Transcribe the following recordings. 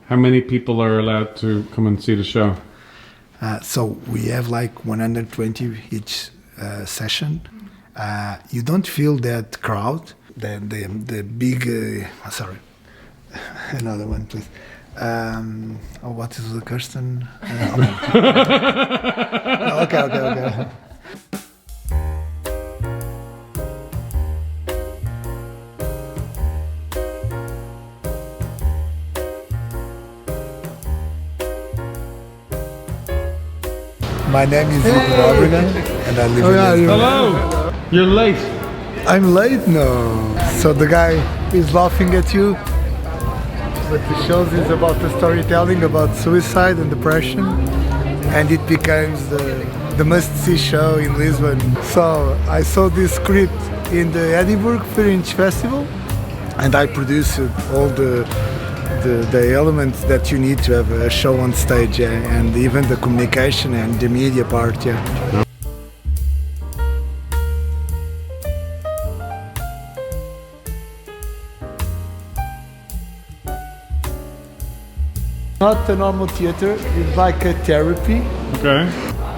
How many people are allowed to come and see the show? So we have like 120 each session. You don't feel that crowd, the big. Sorry, another one, please. What is the question? Okay. My name is Hugo Nobrega, and I live in Lisbon. Hello! You're late. I'm late? No. So the guy is laughing at you, but the show is about the storytelling about suicide and depression, and it becomes the must-see show in Lisbon. So I saw this script in the Edinburgh Fringe Festival, and I produced all the elements that you need to have a show on stage, and even the communication and the media part. Not a normal theater, it's like a therapy. Okay.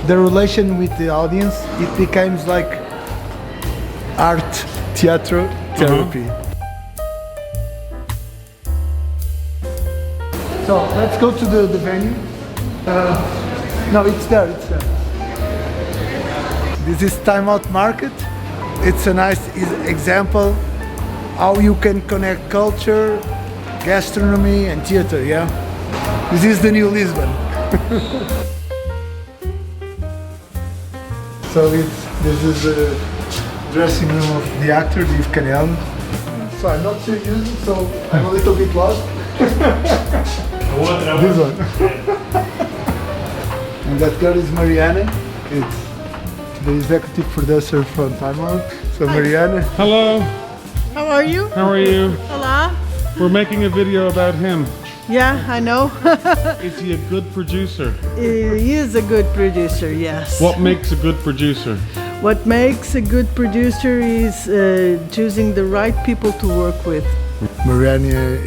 The relation with the audience, it becomes like art, theater, therapy. So let's go to the venue. No, it's there. This is Time Out Market. It's a nice example how you can connect culture, gastronomy and theater, yeah? This is the new Lisbon. So this is the dressing room of the actor, Yves Canel. So I'm not so used, so I'm a little bit lost. This one. And that girl is Mariana. It's the executive producer from Time Out. So Mariana. Hello. How are you? How are you? Hola. We're making a video about him. Yeah, I know. Is he a good producer? He is a good producer, yes. What makes a good producer? What makes a good producer is choosing the right people to work with. Mariana,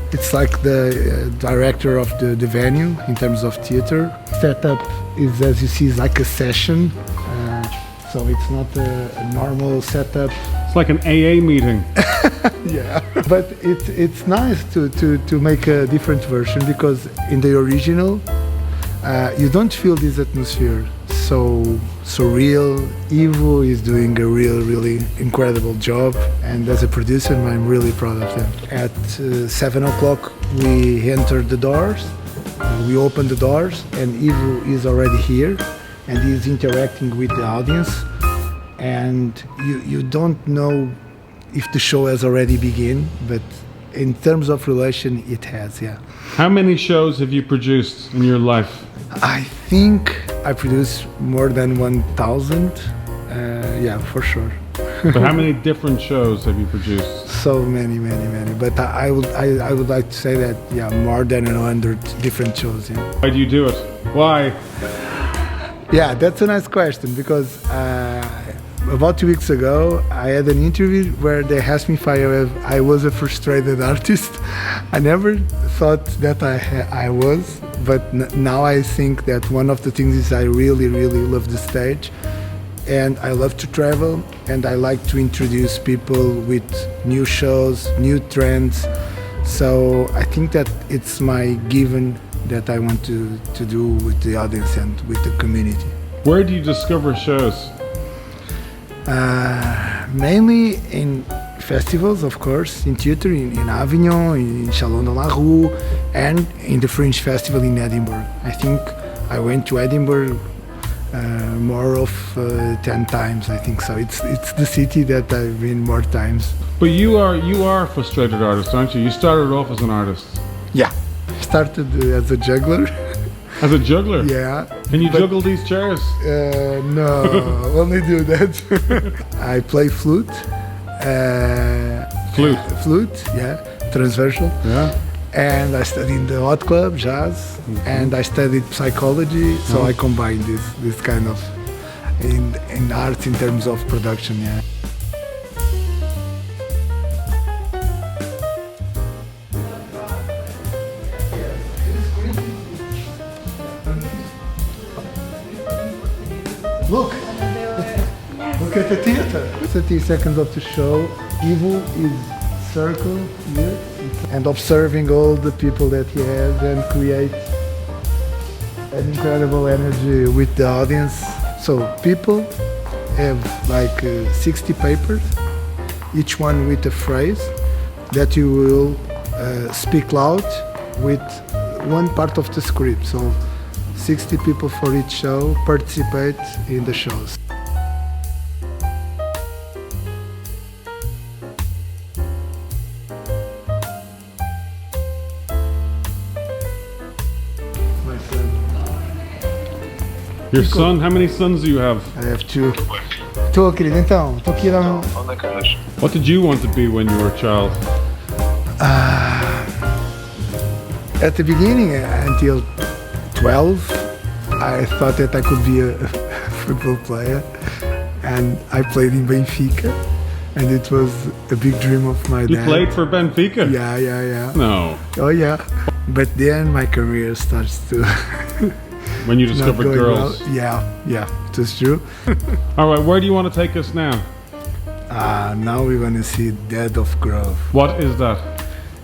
it's like the director of the venue in terms of theater. Setup is, as you see, is like a session. So it's not a normal setup. It's like an AA meeting. Yeah, but it's nice to make a different version, because in the original you don't feel this atmosphere so real. Ivo is doing a really incredible job, and as a producer I'm really proud of them. At 7 o'clock we enter the doors, we open the doors, and Ivo is already here and he's interacting with the audience, and you don't know if the show has already begun, but in terms of relation, it has, yeah. How many shows have you produced in your life? I think I produced more than 1,000, yeah, for sure. But how many different shows have you produced? So many. But I would like to say that, yeah, more than 100 different shows, yeah. Why do you do it? Why? Yeah, that's a nice question, because about 2 weeks ago, I had an interview where they asked me if I was a frustrated artist. I never thought that I was, but now I think that one of the things is I really love the stage, and I love to travel, and I like to introduce people with new shows, new trends. So I think that it's my given that I want to do with the audience and with the community. Where do you discover shows? Mainly in festivals, of course, in theater, in Avignon, in Salon de la Rue, and in the Fringe Festival in Edinburgh. I think I went to Edinburgh more of 10 times, I think so. It's the city that I've been more times. But you are a frustrated artist, aren't you? You started off as an artist. Yeah, started as a juggler. As a juggler? Yeah. Can you juggle these chairs? No, only do that. I play flute. Flute, yeah, transversal. Yeah. And I studied in the hot club, jazz, and I studied psychology. So I combine this kind of in art in terms of production, yeah. Look! Look at the theater. 30 seconds of the show. Evil is circle here and observing all the people that he has and create an incredible energy with the audience. So people have like 60 papers, each one with a phrase that you will speak loud with one part of the script. So 60 people for each show participate in the shows. My son. Your son? How many sons do you have? I have two. Tô, querido, então, tô aqui na... What did you want to be when you were a child? At the beginning, until 12, I thought that I could be a football player, and I played in Benfica, and it was a big dream of my dad. You played for Benfica? Yeah. No. Oh yeah. But then my career starts to When you not discovered going girls? well. Yeah, it was true. All right, where do you want to take us now? Now we're gonna see Dead of Grove. What is that?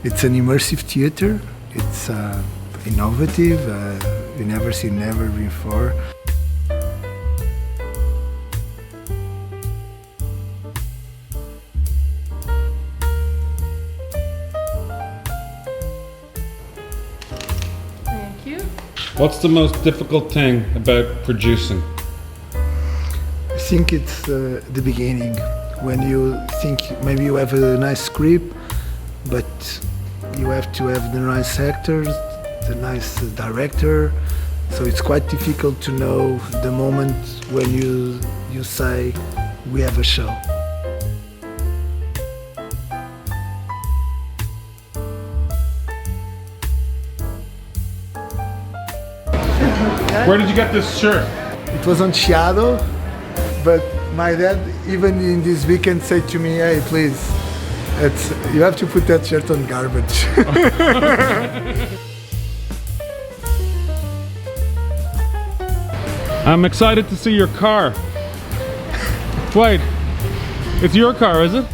It's an immersive theater. It's innovative. You never seen never before. Thank you. What's the most difficult thing about producing? I think it's the beginning, when you think maybe you have a nice script, but you have to have the nice actors, the nice director, so it's quite difficult to know the moment when you say we have a show. Where did you get this shirt? It was on Chiado, but my dad even in this weekend said to me, hey please, you have to put that shirt on garbage. I'm excited to see your car. Wait, it's your car, is it?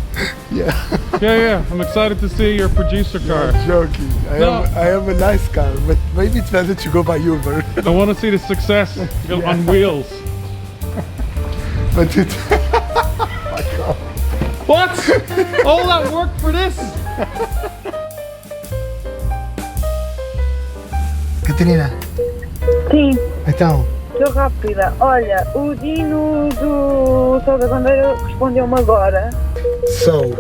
Yeah. Yeah. I'm excited to see your producer car. I'm joking. I have a nice car, but maybe it's better to go by Uber. I want to see the success on wheels. But it... What? All that work for this? Catarina, Sim, então, estou rápida. Olha, o Dino do Sol da Bandeira respondeu-me agora. so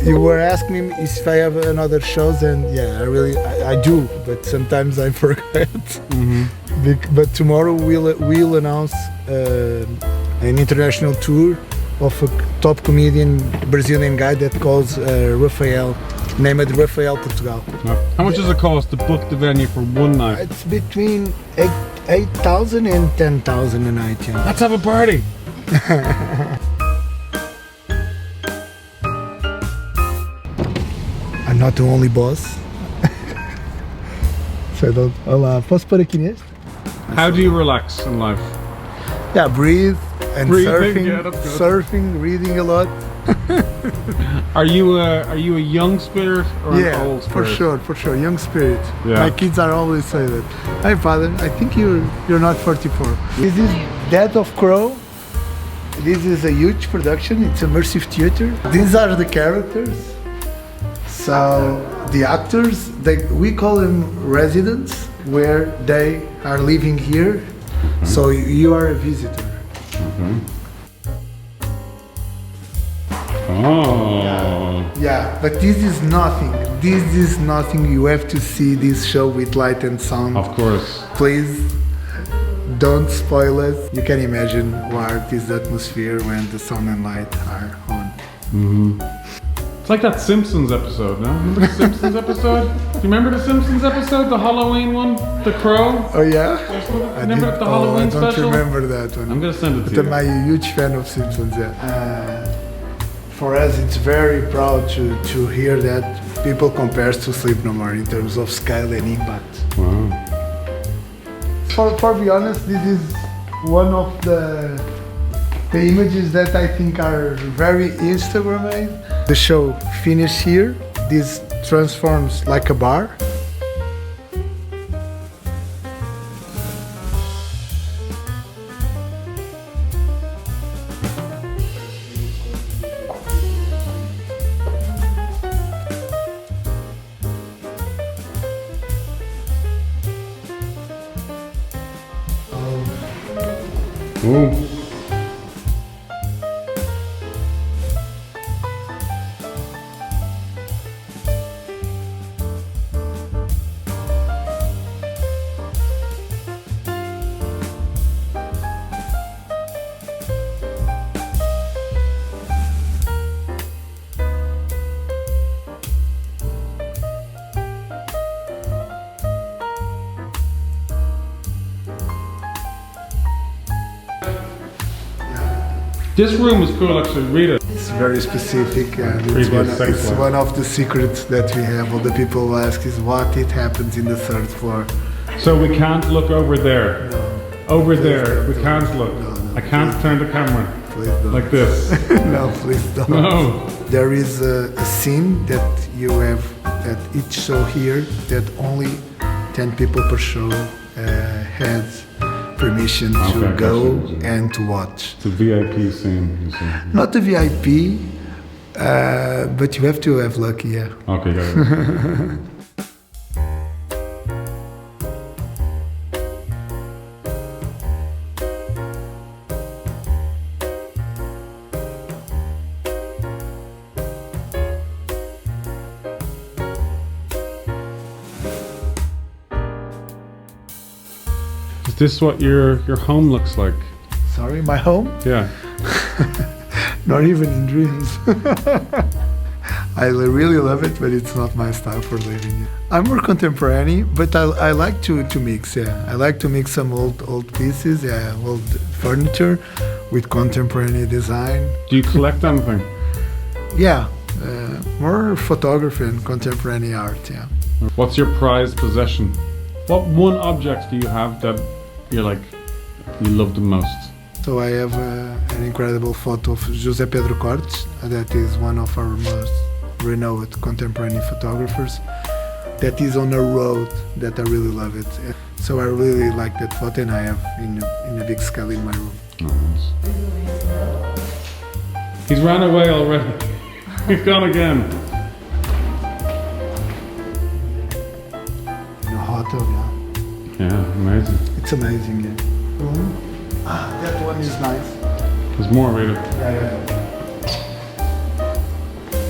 you were asking me if I have another shows, and yeah, I do, but sometimes I forget. But tomorrow we'll announce an international tour of a top comedian Brazilian guy that calls Rafael, named Rafael Portugal. How much does it cost to book the venue for one night? It's between 8,000 and 10,000 a night. Yeah. Let's have a party. I'm not the only boss. So I don't. Olá, posso pôr aqui neste? How do you relax in life? Yeah, breathe and Breathing, surfing, yeah, that's good. surfing, reading a lot. Are you a young spirit or an old for spirit? sure, young spirit. Yeah. My kids are always say that. Hey father, I think you're not 44. This is Death of Crow. This is a huge production. It's immersive theater. These are the characters. So the actors, we call them residents, where they are living here. So you are a visitor. Oh. Yeah, but this is nothing. This is nothing. You have to see this show with light and sound. Of course. Please don't spoil it. You can imagine what is the atmosphere when the sound and light are on. It's like that Simpsons episode, no? Remember the Simpsons episode? Do you remember the Simpsons episode? The Halloween one? The Crow? Oh yeah? Remember the Halloween I don't special? remember that one. I'm gonna send it to But you. I'm a huge fan of Simpsons, yeah. For us, it's very proud to hear that people compare to Sleep No More in terms of scale and impact. Wow. For be honest, this is one of the images that I think are very Instagrammable. The show finished here. This transforms like a bar. Ooh. This room is cool, actually. Read it. It's very specific, and Previous sex it's life. one of the secrets that we have. All the people ask is what it happens in the third floor. So we can't look over there. No, Over Please there, don't. we can't look. No, I can't turn the camera please don't. like this. No, please don't. No. There is a scene that you have at each show here that only 10 people per show has permission to Okay, go gotcha. and to watch. It's a VIP scene, you see. Not a VIP, but you have to have luck, yeah. Okay, got it. Is this what your home looks like? Sorry, my home? Yeah. Not even in dreams. I really love it, but it's not my style for living. I'm more contemporary, but I like to mix. Yeah, I like to mix some old pieces, yeah, old furniture, with contemporary design. Do you collect anything? Yeah, more photography and contemporary art. Yeah. What's your prized possession? What one object do you have that you're like, you love the most? So I have an incredible photo of José Pedro Cortes, that is one of our most renowned contemporary photographers. That is on a road that I really love it. So I really like that photo, and I have in a big scale in my room. Oh, nice. He's ran away already. He's gone again. In a hotel, yeah. Yeah, amazing. It's amazing, yeah. That one is nice. There's more, Rita. Yeah.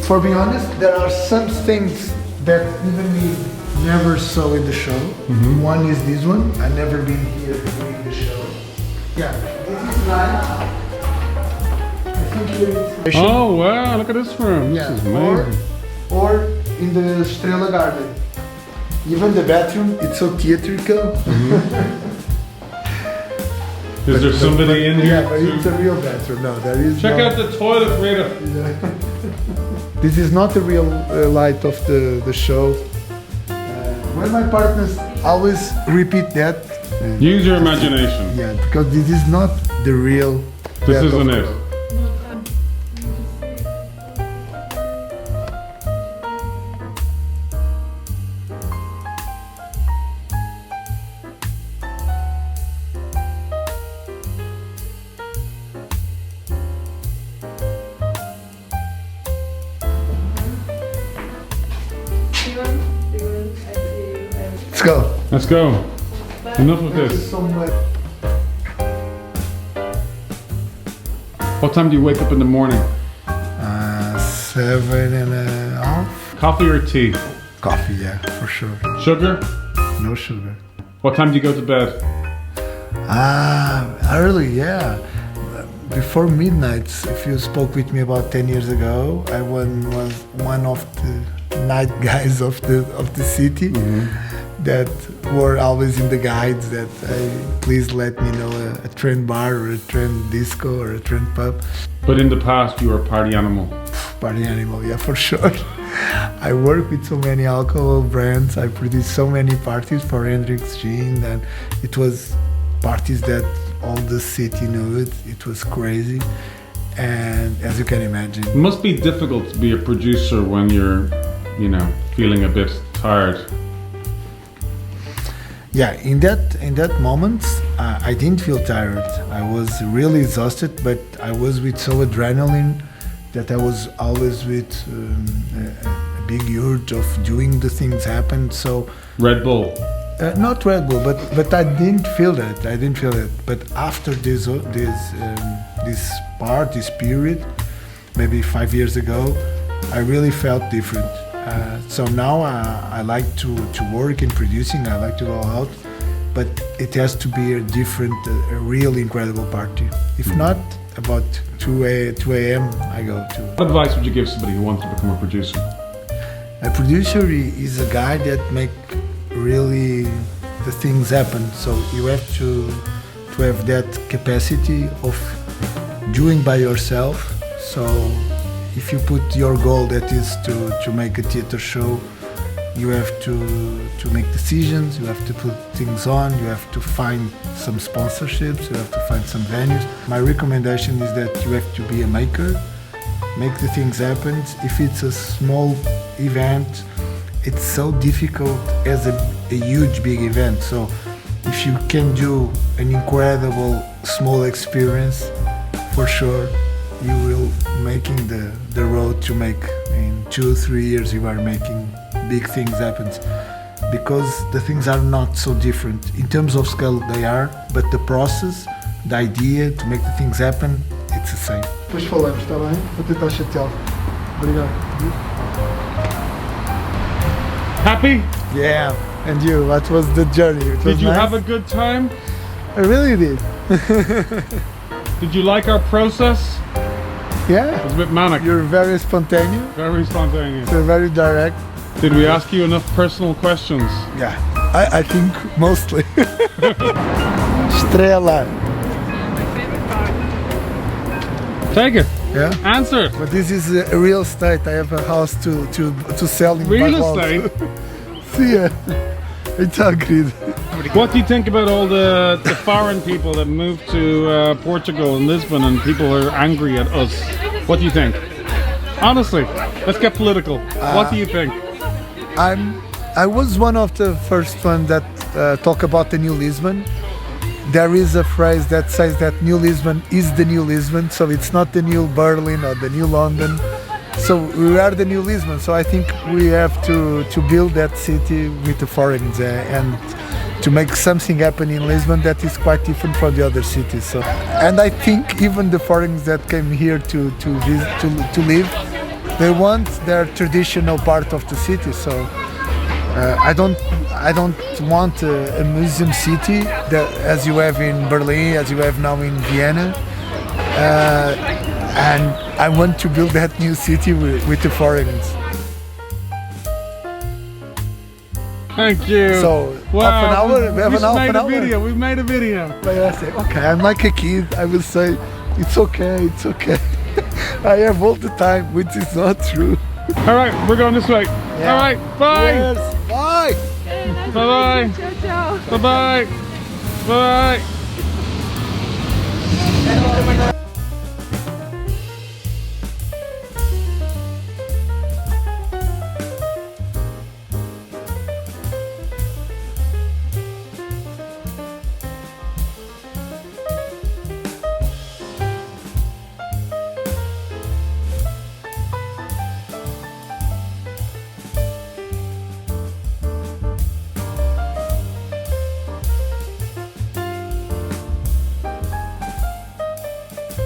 For being honest, there are some things that even we never saw in the show. One is this one. I've never been here doing the show. Yeah, this is nice. I think here it's Oh, wow, look at this room. yeah, This is amazing. or in the Strela Garden. Even the bathroom, it's so theatrical. Is there somebody in here? Yeah, but it's a real bathroom. No, there is. Check no, out the toilet, Rita. This is not the real light of the show. When my partners always repeat that. Use your imagination. Yeah, because this is not the real. This bath of isn't the it. show. Let's go. Let's go. Enough of this. So much. What time do you wake up in the morning? 7.5. Coffee or tea? Coffee, yeah, for sure. Sugar? No sugar. What time do you go to bed? Early, yeah. Before midnight, if you spoke with me about 10 years ago, I was one of the night guys of the city that were always in the guides that please let me know a trend bar or a trend disco or a trend pub. But in the past, you were a party animal. Party animal, yeah, for sure. I work with so many alcohol brands. I produced so many parties for Hendrix Gin, and it was parties that all the city knew it. It was crazy, and as you can imagine, It must be difficult to be a producer when you're, feeling a bit tired. yeah, in that moment, I didn't feel tired. I was really exhausted, but I was with so adrenaline that I was always with a big urge of doing the things happen. So Red Bull. not Red Bull, but I didn't feel that. I didn't feel that. But after this period, maybe 5 years ago, I really felt different. So now I like to work in producing. I like to go out, but it has to be a different, a really incredible party. If not, about 2 a.m. I go to. What advice would you give somebody who wants to become a producer? A producer is a guy that make really the things happen. So you have to have that capacity of doing by yourself. So if you put your goal that is to make a theater show, you have to make decisions, you have to put things on, you have to find some sponsorships, you have to find some venues. My recommendation is that you have to be a maker, make the things happen. If it's a small event, it's so difficult as a huge big event. So if you can do an incredible small experience, for sure you will making the road to make in 2-3 years you are making big things happen, because the things are not so different in terms of scale. They are, but the process, the idea to make the things happen, it's the same. Depois falamos, está bem? Vou tentar chateá-lo. Obrigado. Happy? Yeah, and you, what was the journey? It was Did you nice? have a good time? I really did. Did you like our process? It Yeah, was a bit manic. you're very spontaneous, Very spontaneous. you're very direct. Did we ask you enough personal questions? Yeah, I think mostly. Estrela. Take it. Yeah. Answer it. But this is a real estate. I have a house to sell in Real Barbados. estate? See ya. It's agreed. What do you think about all the foreign people that moved to Portugal and Lisbon, and people are angry at us? What do you think? Honestly, let's get political. What do you think? I was one of the first one that talk about the new Lisbon. There is a phrase that says that New Lisbon is the new Lisbon, so it's not the new Berlin or the new London. So we are the new Lisbon. So I think we have to build that city with the foreigners and to make something happen in Lisbon that is quite different from the other cities. So, and I think even the foreigners that came here to visit, to live, they want their traditional part of the city. So I don't want a museum city that, as you have in Berlin, as you have now in Vienna, and I want to build that new city with the foreigners. Thank you. So wow, half an hour, we have an half made an a hour. video. We've made a video. But I say, okay, I'm like a kid. I will say, it's okay, it's okay. I have all the time, which is not true. All right, we're going this way. Yeah. All right, bye. Yes, bye. Bye-bye. Ciao, ciao. Bye-bye. Bye.